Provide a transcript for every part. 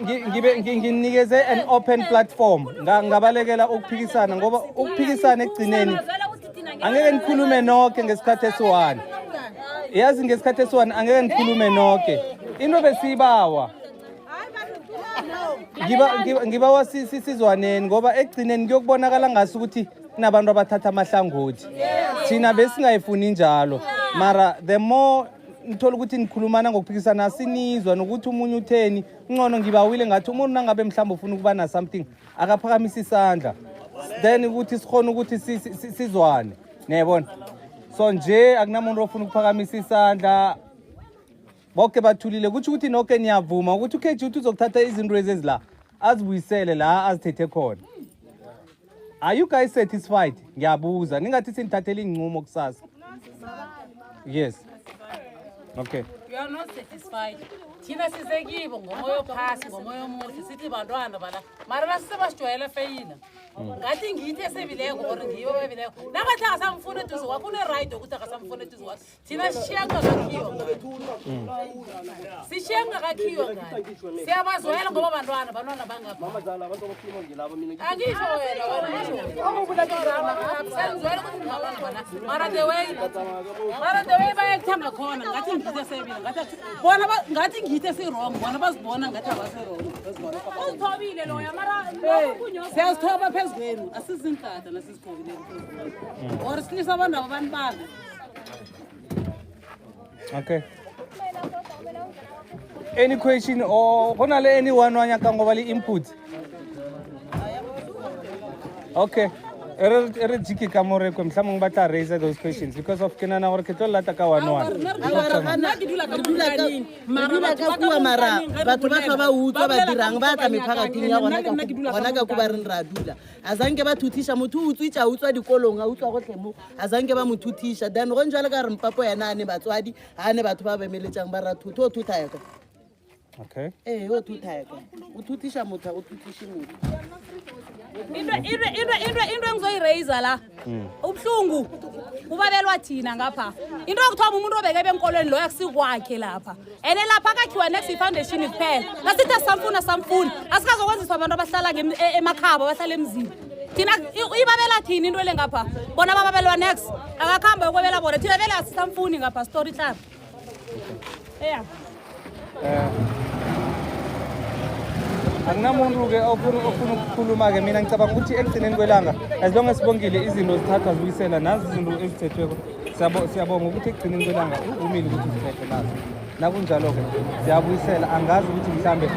nginikeze an open platform ngabalekela ukuphikisana ngoba ukuphikisana egcineni angeke nikhulume nonke ngesikhathi esiwani yazi ngesikhathi esiwani angeke nikhulume nonke into besibawa ngibawa sizwaneni ngoba egcineni kuyokubonakala ngasi ukuthi kunabantu abathatha amahlangothi thina besingayifuni njalo mara the more ngithola ukuthi nikhulumana ngokuphikisana sinizwa nokuthi umunye utheni ngcono ngibawile ngathi umuntu nangabe mhlawumbe ufuna ukuba na something akaphakamisa isandla then ukuthi sikhona ukuthi sizwane niyabona so nje akunamuntu ofuna ukuphakamisa isandla bonke bathulile kuthi ukuthi nonke niyavuma ukuthi uKG uthi uzokuthatha izinto ezizila azibuyisele la azithethe khona. Are you guys satisfied? Ngiyabuza ningathi sinithathela inqumo kusasa. Yes. Okay. You are not satisfied. Thina sizekibo ngomoyo phasi ngomoyo omuhle sithi bantwana bala mara basebasijwayela feyina ngathi ngithi esebileko or ngiyo bebileko nangathi akasamfuna eduze wakho une right ukuthi akasamfuna eduze wakho thina sishiyanqa kakhiwa sishiyanqa kakhiwa ngani siyabazwela ngoba bantwana bangapha mama zala abantu abakhuluma ngilabo mina angisho wena senzwela ukuthi ngabana bana mara the way bayakuthamba khona ngathi ngithi esebile ngathi ngithe si wrong bona bazibona ngathi abasi wrong bazibona uzithobile loya mara siyazithoba phezulu asizinhlada nasizithobile phezulu or silisa abantu abanibala. Okay, any question or honale anyone wanyaka ngoba li input? Okay, ere jiki kamore ko mhlawumbe ngibatla raise those questions because of kenana gore ke tlola ta ka one mara ka kuwa mara batho ba tla ba utswa ba dirang ba tla mephakathing ya gona ka ku ba reng ra dula azange ba thuthisha motho o utswitsa utswa dikolong a utswa gotlhe mo azange ba mothuthisha then go njalo ka re mpapo yana ane batswadi ane batho ba bemeletsang ba ra thutho thutha yaka. Okay, o thutha yaka o thuthisha motho o thuthishi motho into engizoyiraise la ubuhlungu ubabelwa thina ngapha into yokuthoma umuntu obeke benkolweni lo yakusikwakhe lapha ene lapha akakhiwa next foundation kuphela nasithi samfuna asikazokwenziswa abantu abahlala emakhaba abahlala emzini thina ibabela thina into le ngapha bona bababelwa next akakhamba yokwebela bona thina vele asisamfuni ngapha story club yeah akunamuntu ke ofuna ukukhuluma ke mina ngicabanga ukuthi ekugcineni kwelanga as long as sibongile izinto zithathwa zibuyisela nazi izinto ezithethweko siyabonga ukuthi ekugcineni kwelanga uvumile ukuthi zithethe nazo nakunjalo ke siyabuyisela angazi ukuthi mhlambe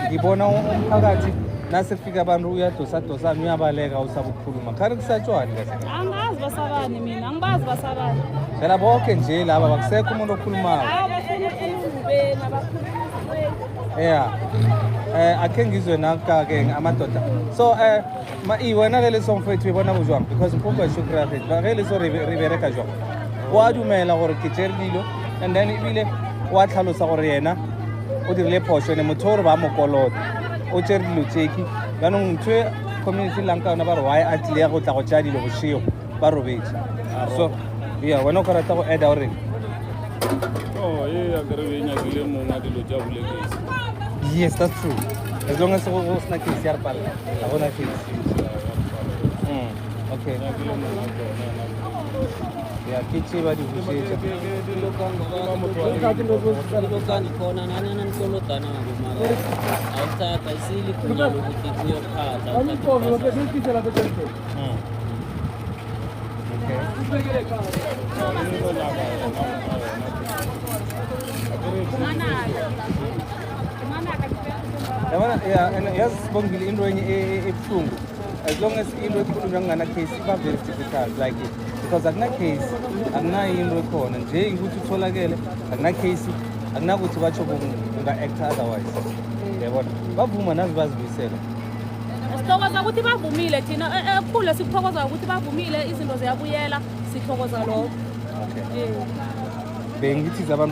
ngibona umphakathi nase kufika abantu uyadosa uyabaleka usaba ukukhuluma khari kusatshwani kahle angazi basabani mina angibazi basabani phela bonke nje laba bakusekho umuntu okhulumayo yeah akhe ngizwe naka ke amadoda so wena ke le song fethu bona bo jwang because mpompa shukra fe ba re le so ribereka jwang wa dumela gore ke tsherdilo and then ibile wa tlhalosa gore yena o dirile phoso ne motho re ba mokolota o tsherdilo tsheki ganong ntwe community lanka ona ba re why atle ya go tla go tshadilo go shio ba robetse so yeah wena o ka rata go add already ya kare be nya dile mo nga dilo tja bulekisi. Yes, that's true. As long as go snack is yar pal. I wanna feel. Okay. Ya kichi ba di bushe. Lokani kona nana nsolo tana mara. Alta kaisili kuna lokuti kuyo khata. Yes, bongile into enye ebuhlungu as long as into ekhulunywa ngana case iba very difficult like it because akuna case akunayo into ekhona nje ukuthi utholakele akuna case akunakuthi batsho unga act otherwise yabona bavuma nazi bazibuyisela sithokoza ukuthi bavumile thina ekhule sikuthokoza ukuthi bavumile izinto ziyabuyela sithokoza lokho okay bengithi abantu